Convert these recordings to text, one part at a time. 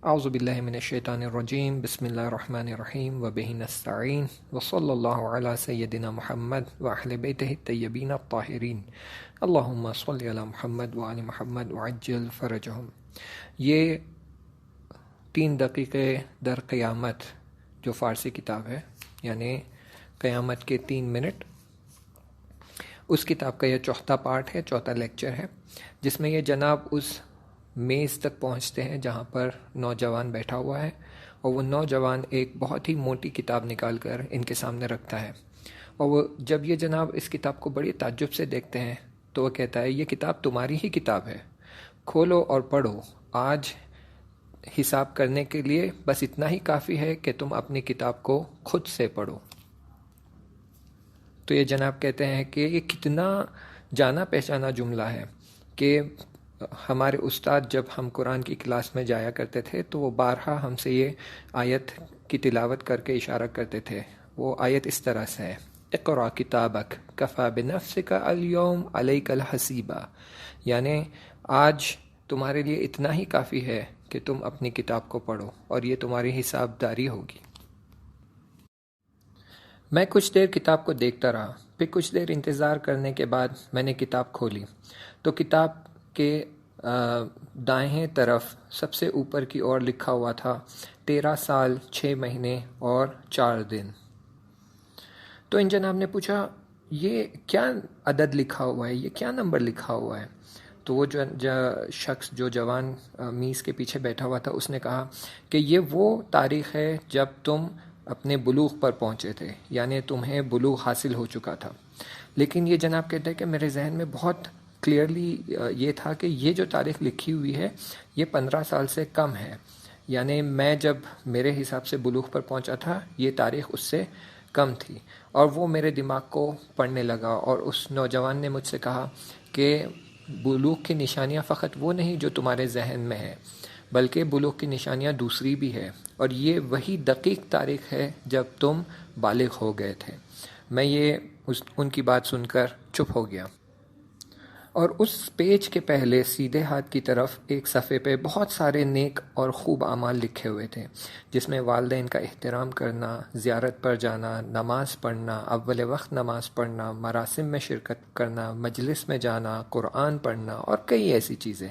اعوذ باللہ من الشیطان الرجیم بسم اللہ الرحمن الرحیم وبہ نستعین وصلی اللہ علی سیدنا محمد واہل بیتہ الطیبین الطاہرین اللہم صلی علی محمد وعلی محمد وعجل فرجہم۔ یہ 3 دقیقے در قیامت جو فارسی کتاب ہے، یعنی قیامت کے 3 منٹ، اس کتاب کا یہ 4تھا پارٹ ہے، 4تھا لیکچر ہے، جس میں یہ جناب اس میز تک پہنچتے ہیں جہاں پر نوجوان بیٹھا ہوا ہے، اور وہ نوجوان ایک بہت ہی موٹی کتاب نکال کر ان کے سامنے رکھتا ہے، اور وہ جب یہ جناب اس کتاب کو بڑی تعجب سے دیکھتے ہیں تو وہ کہتا ہے، یہ کتاب تمہاری ہی کتاب ہے، کھولو اور پڑھو، آج حساب کرنے کے لیے بس اتنا ہی کافی ہے کہ تم اپنی کتاب کو خود سے پڑھو۔ تو یہ جناب کہتے ہیں کہ یہ کتنا جانا پہچانا جملہ ہے کہ ہمارے استاد جب ہم قرآن کی کلاس میں جایا کرتے تھے تو وہ بارہا ہم سے یہ آیت کی تلاوت کر کے اشارہ کرتے تھے۔ وہ آیت اس طرح سے ہے، اقرأ کتابک کفی بنفسک اليوم علیک الحسیبہ، یعنی آج تمہارے لیے اتنا ہی کافی ہے کہ تم اپنی کتاب کو پڑھو اور یہ تمہاری حساب داری ہوگی۔ میں کچھ دیر کتاب کو دیکھتا رہا، پھر کچھ دیر انتظار کرنے کے بعد میں نے کتاب کھولی تو کتاب کے دائیں طرف سب سے اوپر کی اور لکھا ہوا تھا 13 سال 6 مہینے اور 4 دن۔ تو ان جناب نے پوچھا، یہ کیا عدد لکھا ہوا ہے، یہ کیا نمبر لکھا ہوا ہے؟ تو وہ شخص جو جوان میز کے پیچھے بیٹھا ہوا تھا، اس نے کہا کہ یہ وہ تاریخ ہے جب تم اپنے بلوغ پر پہنچے تھے، یعنی تمہیں بلوغ حاصل ہو چکا تھا۔ لیکن یہ جناب کہتے ہیں کہ میرے ذہن میں بہت کلیئرلی یہ تھا کہ یہ جو تاریخ لکھی ہوئی ہے یہ 15 سال سے کم ہے، یعنی میں جب میرے حساب سے بلوغ پر پہنچا تھا یہ تاریخ اس سے کم تھی۔ اور وہ میرے دماغ کو پڑھنے لگا، اور اس نوجوان نے مجھ سے کہا کہ بلوغ کی نشانیاں فقط وہ نہیں جو تمہارے ذہن میں ہے، بلکہ بلوغ کی نشانیاں دوسری بھی ہے، اور یہ وہی دقیق تاریخ ہے جب تم بالغ ہو گئے تھے۔ میں ان کی بات سن کر چپ ہو گیا، اور اس پیج کے پہلے سیدھے ہاتھ کی طرف ایک صفحے پہ بہت سارے نیک اور خوب اعمال لکھے ہوئے تھے، جس میں والدین کا احترام کرنا، زیارت پر جانا، نماز پڑھنا، اول وقت نماز پڑھنا، مراسم میں شرکت کرنا، مجلس میں جانا، قرآن پڑھنا اور کئی ایسی چیزیں۔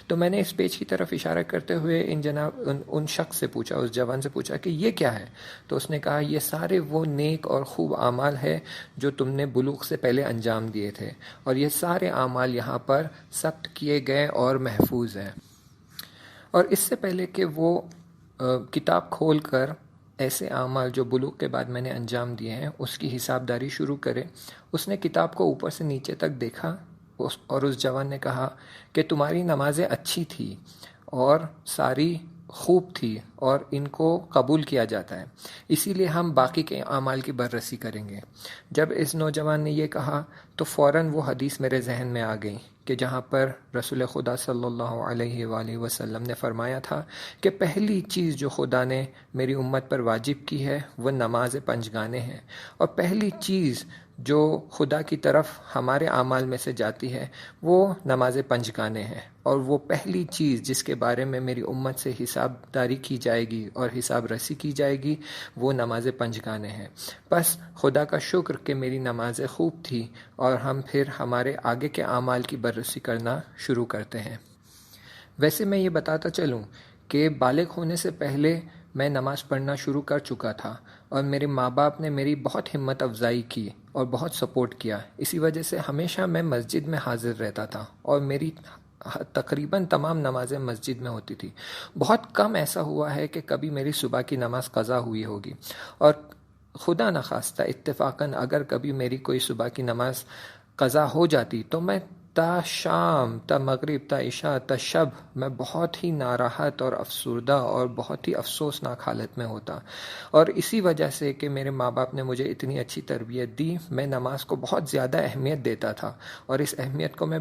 تو میں نے اس پیج کی طرف اشارہ کرتے ہوئے ان شخص سے پوچھا، اس جوان سے پوچھا کہ یہ کیا ہے؟ تو اس نے کہا، یہ سارے وہ نیک اور خوب اعمال ہے جو تم نے بلوغ سے پہلے انجام دیے تھے، اور یہ سارے اعمال یہاں پر ثبت کیے گئے اور محفوظ ہیں۔ اور اس سے پہلے کہ وہ کتاب کھول کر ایسے اعمال جو بلوغ کے بعد میں نے انجام دیے ہیں اس کی حساب داری شروع کرے، اس نے کتاب کو اوپر سے نیچے تک دیکھا، اور اس جوان نے کہا کہ تمہاری نمازیں اچھی تھی اور ساری خوب تھی اور ان کو قبول کیا جاتا ہے، اسی لیے ہم باقی کے اعمال کی بررسی کریں گے۔ جب اس نوجوان نے یہ کہا تو فوراً وہ حدیث میرے ذہن میں آ گئی کہ جہاں پر رسول خدا صلی اللہ علیہ وآلہ وسلم نے فرمایا تھا کہ پہلی چیز جو خدا نے میری امت پر واجب کی ہے وہ نماز 5 گانے ہیں، اور پہلی چیز جو خدا کی طرف ہمارے اعمال میں سے جاتی ہے وہ نماز 5 گانے ہیں، اور وہ پہلی چیز جس کے بارے میں میری امت سے حساب داری کی جائے گی اور حساب رسی کی جائے گی وہ نماز 5 گانے ہیں۔ بس خدا کا شکر کہ میری نمازیں خوب تھی، اور ہم پھر ہمارے آگے کے اعمال کی بررسی کرنا شروع کرتے ہیں۔ ویسے میں یہ بتاتا چلوں کہ بالغ ہونے سے پہلے میں نماز پڑھنا شروع کر چکا تھا، اور میرے ماں باپ نے میری بہت ہمت افزائی کی اور بہت سپورٹ کیا، اسی وجہ سے ہمیشہ میں مسجد میں حاضر رہتا تھا، اور میری تقریباً تمام نمازیں مسجد میں ہوتی تھی۔ بہت کم ایسا ہوا ہے کہ کبھی میری صبح کی نماز قضا ہوئی ہوگی، اور خدا نخواستہ اتفاقاً اگر کبھی میری کوئی صبح کی نماز قضا ہو جاتی تو میں تا شام، تا مغرب، تا عشاء، تا شب میں بہت ہی ناراحت اور افسردہ اور بہت ہی افسوسناک حالت میں ہوتا، اور اسی وجہ سے کہ میرے ماں باپ نے مجھے اتنی اچھی تربیت دی، میں نماز کو بہت زیادہ اہمیت دیتا تھا، اور اس اہمیت کو میں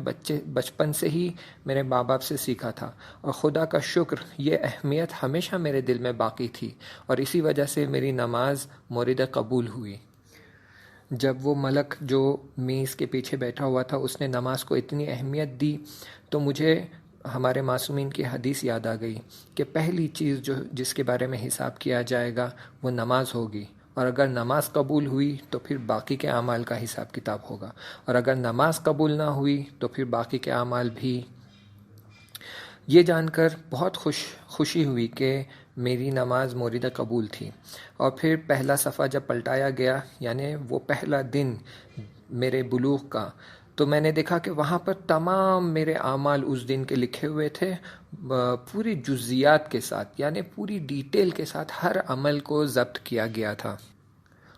بچپن سے ہی میرے ماں باپ سے سیکھا تھا، اور خدا کا شکر یہ اہمیت ہمیشہ میرے دل میں باقی تھی، اور اسی وجہ سے میری نماز مورد قبول ہوئی۔ جب وہ ملک جو میز کے پیچھے بیٹھا ہوا تھا اس نے نماز کو اتنی اہمیت دی تو مجھے ہمارے معصومین کی حدیث یاد آ گئی کہ پہلی چیز جس کے بارے میں حساب کیا جائے گا وہ نماز ہوگی، اور اگر نماز قبول ہوئی تو پھر باقی کے اعمال کا حساب کتاب ہوگا، اور اگر نماز قبول نہ ہوئی تو پھر باقی کے اعمال بھی۔ یہ جان کر بہت خوشی ہوئی کہ میری نماز مورد قبول تھی۔ اور پھر پہلا صفحہ جب پلٹایا گیا، یعنی وہ پہلا دن میرے بلوغ کا، تو میں نے دیکھا کہ وہاں پر تمام میرے اعمال اس دن کے لکھے ہوئے تھے، پوری جزیات کے ساتھ، یعنی پوری ڈیٹیل کے ساتھ ہر عمل کو ضبط کیا گیا تھا،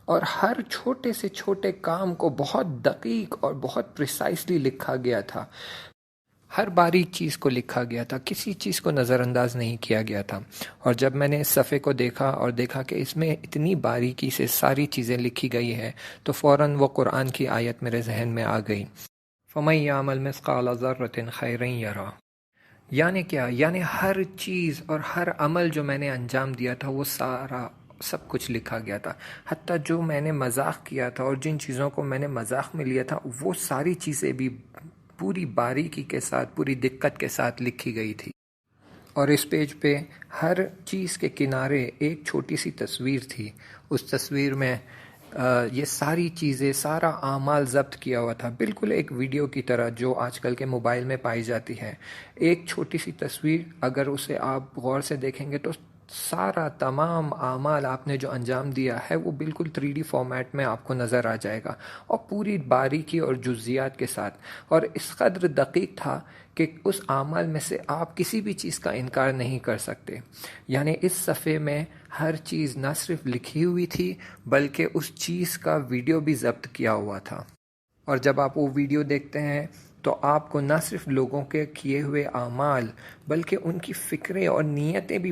اور ہر چھوٹے سے چھوٹے کام کو بہت دقیق اور بہت پریسائسلی لکھا گیا تھا، ہر باریک چیز کو لکھا گیا تھا، کسی چیز کو نظر انداز نہیں کیا گیا تھا۔ اور جب میں نے اس صفحے کو دیکھا اور دیکھا کہ اس میں اتنی باریکی سے ساری چیزیں لکھی گئی ہے، تو فوراً وہ قرآن کی آیت میرے ذہن میں آ گئی، فَمَن يَعْمَلْ مِثْقَالَ ذَرَّةٍ خَيْرًا يَرَهُ۔ یعنی کیا؟ یعنی ہر چیز اور ہر عمل جو میں نے انجام دیا تھا وہ سارا سب کچھ لکھا گیا تھا، حتیٰ جو میں نے مذاق کیا تھا اور جن چیزوں کو میں نے مذاق میں لیا تھا وہ ساری چیزیں بھی پوری باریکی کے ساتھ، پوری دقت کے ساتھ لکھی گئی تھی۔ اور اس پیج پہ ہر چیز کے کنارے ایک چھوٹی سی تصویر تھی، اس تصویر میں یہ ساری چیزیں، سارا اعمال ضبط کیا ہوا تھا، بالکل ایک ویڈیو کی طرح جو آج کل کے موبائل میں پائی جاتی ہے۔ ایک چھوٹی سی تصویر، اگر اسے آپ غور سے دیکھیں گے تو سارا تمام اعمال آپ نے جو انجام دیا ہے وہ بالکل 3D فارمیٹ میں آپ کو نظر آ جائے گا، اور پوری باریکی اور جزیات کے ساتھ، اور اس قدر دقیق تھا کہ اس اعمال میں سے آپ کسی بھی چیز کا انکار نہیں کر سکتے۔ یعنی اس صفحے میں ہر چیز نہ صرف لکھی ہوئی تھی بلکہ اس چیز کا ویڈیو بھی ضبط کیا ہوا تھا، اور جب آپ وہ ویڈیو دیکھتے ہیں تو آپ کو نہ صرف لوگوں کے کیے ہوئے اعمال بلکہ ان کی فکریں اور نیتیں بھی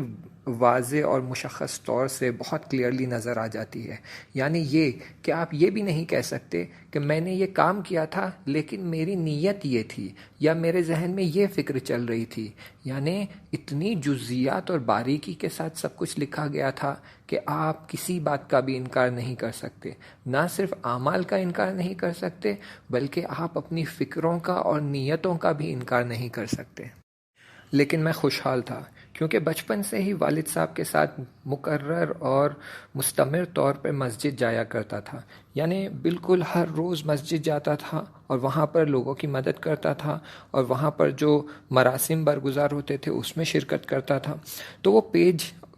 واضح اور مشخص طور سے بہت کلیئرلی نظر آ جاتی ہے۔ یعنی یہ کہ آپ یہ بھی نہیں کہہ سکتے کہ میں نے یہ کام کیا تھا لیکن میری نیت یہ تھی یا میرے ذہن میں یہ فکر چل رہی تھی۔ یعنی اتنی جزیات اور باریکی کے ساتھ سب کچھ لکھا گیا تھا کہ آپ کسی بات کا بھی انکار نہیں کر سکتے، نہ صرف اعمال کا انکار نہیں کر سکتے بلکہ آپ اپنی فکروں کا اور نیتوں کا بھی انکار نہیں کر سکتے۔ لیکن میں خوشحال تھا کیونکہ بچپن سے ہی والد صاحب کے ساتھ مقرر اور مستمر طور پر مسجد جایا کرتا تھا، یعنی بالکل ہر روز مسجد جاتا تھا اور وہاں پر لوگوں کی مدد کرتا تھا، اور وہاں پر جو مراسم برگزار ہوتے تھے اس میں شرکت کرتا تھا۔ تو وہ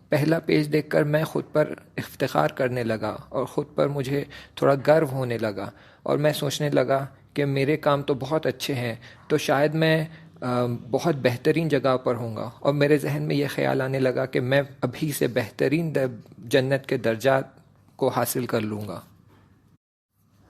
پہلا پیج دیکھ کر میں خود پر افتخار کرنے لگا اور خود پر مجھے تھوڑا گرو ہونے لگا، اور میں سوچنے لگا کہ میرے کام تو بہت اچھے ہیں، تو شاید میں بہت بہترین جگہ پر ہوں گا، اور میرے ذہن میں یہ خیال آنے لگا کہ میں ابھی سے بہترین جنت کے درجات کو حاصل کر لوں گا۔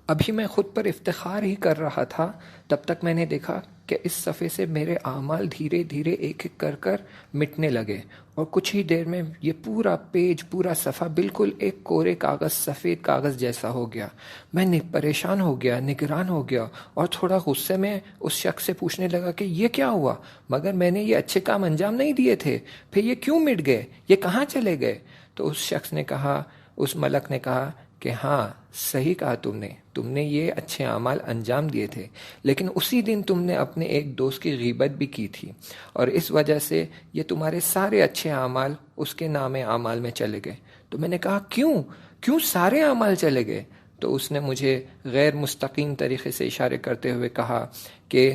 ابھی میں خود پر افتخار ہی کر رہا تھا، تب تک میں نے دیکھا کہ اس صفحے سے میرے اعمال دھیرے دھیرے ایک ایک کر مٹنے لگے، اور کچھ ہی دیر میں یہ پورا پیج، پورا صفحہ بالکل ایک کورے کاغذ، سفید کاغذ جیسا ہو گیا۔ میں پریشان ہو گیا، نگران ہو گیا، اور تھوڑا غصے میں اس شخص سے پوچھنے لگا کہ یہ کیا ہوا؟ مگر میں نے یہ اچھے کام انجام نہیں دیے تھے، پھر یہ کیوں مٹ گئے؟ یہ کہاں چلے گئے؟ تو اس شخص نے کہا، اس ملک نے کہا کہ ہاں صحیح کہا تم نے یہ اچھے اعمال انجام دیے تھے، لیکن اسی دن تم نے اپنے ایک دوست کی غیبت بھی کی تھی، اور اس وجہ سے یہ تمہارے سارے اچھے اعمال اس کے نام اعمال میں چلے گئے۔ تو میں نے کہا کیوں سارے اعمال چلے گئے؟ تو اس نے مجھے غیر مستقیم طریقے سے اشارے کرتے ہوئے کہا کہ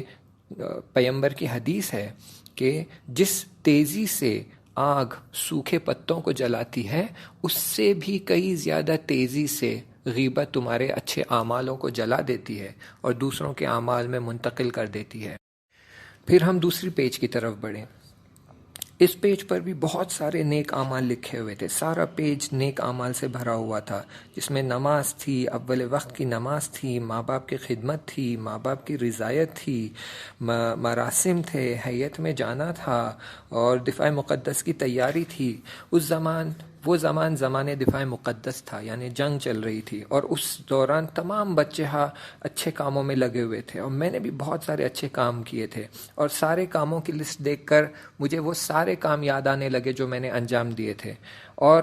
پیغمبر کی حدیث ہے کہ جس تیزی سے آگ سوکھے پتوں کو جلاتی ہے اس سے بھی کئی زیادہ تیزی سے غیبت تمہارے اچھے اعمالوں کو جلا دیتی ہے اور دوسروں کے اعمال میں منتقل کر دیتی ہے۔ پھر ہم دوسری پیج کی طرف بڑھیں۔ اس پیج پر بھی بہت سارے نیک اعمال لکھے ہوئے تھے، سارا پیج نیک اعمال سے بھرا ہوا تھا، جس میں نماز تھی، اول وقت کی نماز تھی، ماں باپ کی خدمت تھی، ماں باپ کی رضایت تھی، مراسم تھے، ہیئت میں جانا تھا، اور دفاع مقدس کی تیاری تھی۔ وہ زمان دفاع مقدس تھا، یعنی جنگ چل رہی تھی، اور اس دوران تمام بچے اچھے کاموں میں لگے ہوئے تھے، اور میں نے بھی بہت سارے اچھے کام کیے تھے، اور سارے کاموں کی لسٹ دیکھ کر مجھے وہ سارے کام یاد آنے لگے جو میں نے انجام دیے تھے، اور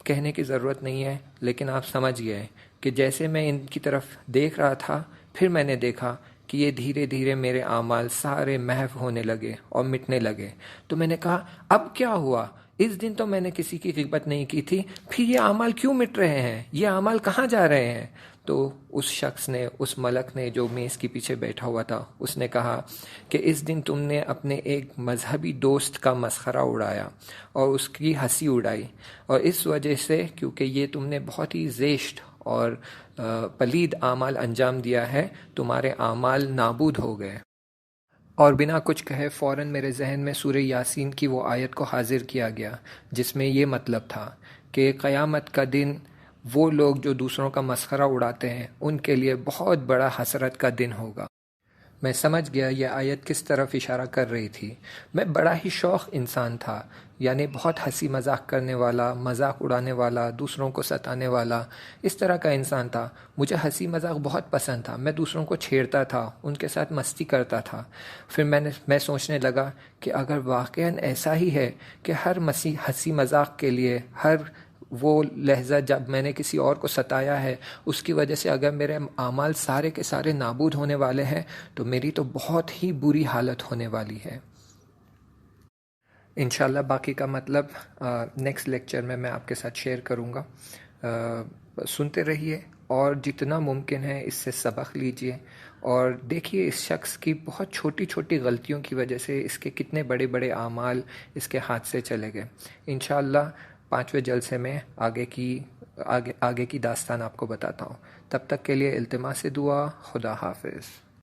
کہنے کی ضرورت نہیں ہے لیکن آپ سمجھ گئے کہ جیسے میں ان کی طرف دیکھ رہا تھا، پھر میں نے دیکھا کہ یہ دھیرے دھیرے میرے اعمال سارے محو ہونے لگے اور مٹنے لگے۔ تو میں نے کہا اب کیا ہوا؟ اس دن تو میں نے کسی کی غیبت نہیں کی تھی، پھر یہ اعمال کیوں مٹ رہے ہیں؟ یہ اعمال کہاں جا رہے ہیں؟ تو اس شخص نے، اس ملک نے جو میز کے پیچھے بیٹھا ہوا تھا، اس نے کہا کہ اس دن تم نے اپنے ایک مذہبی دوست کا مسخرہ اڑایا اور اس کی ہنسی اڑائی، اور اس وجہ سے کیونکہ یہ تم نے بہت ہی زشت اور پلید اعمال انجام دیا ہے، تمہارے اعمال نابود ہو گئے۔ اور بنا کچھ کہے فوراً میرے ذہن میں سورہ یاسین کی وہ آیت کو حاضر کیا گیا جس میں یہ مطلب تھا کہ قیامت کا دن وہ لوگ جو دوسروں کا مسخرہ اڑاتے ہیں ان کے لیے بہت بڑا حسرت کا دن ہوگا۔ میں سمجھ گیا یہ آیت کس طرف اشارہ کر رہی تھی۔ میں بڑا ہی شوق انسان تھا، یعنی بہت ہنسی مذاق کرنے والا، مذاق اڑانے والا، دوسروں کو ستانے والا، اس طرح کا انسان تھا۔ مجھے ہنسی مذاق بہت پسند تھا، میں دوسروں کو چھیڑتا تھا، ان کے ساتھ مستی کرتا تھا۔ پھر میں سوچنے لگا کہ اگر واقعاً ایسا ہی ہے کہ ہر ہنسی مذاق کے لیے، ہر وہ لحظہ جب میں نے کسی اور کو ستایا ہے اس کی وجہ سے اگر میرے اعمال سارے کے سارے نابود ہونے والے ہیں تو میری تو بہت ہی بری حالت ہونے والی ہے۔ انشاءاللہ باقی کا مطلب نیکسٹ لیکچر میں آپ کے ساتھ شیئر کروں گا۔ سنتے رہیے اور جتنا ممکن ہے اس سے سبق لیجئے، اور دیکھیے اس شخص کی بہت چھوٹی چھوٹی غلطیوں کی وجہ سے اس کے کتنے بڑے بڑے اعمال اس کے ہاتھ سے چلے گئے۔ انشاءاللہ 5ویں جلسے میں آگے کی داستان آپ کو بتاتا ہوں۔ تب تک کے لیے التماس دعا، خدا حافظ۔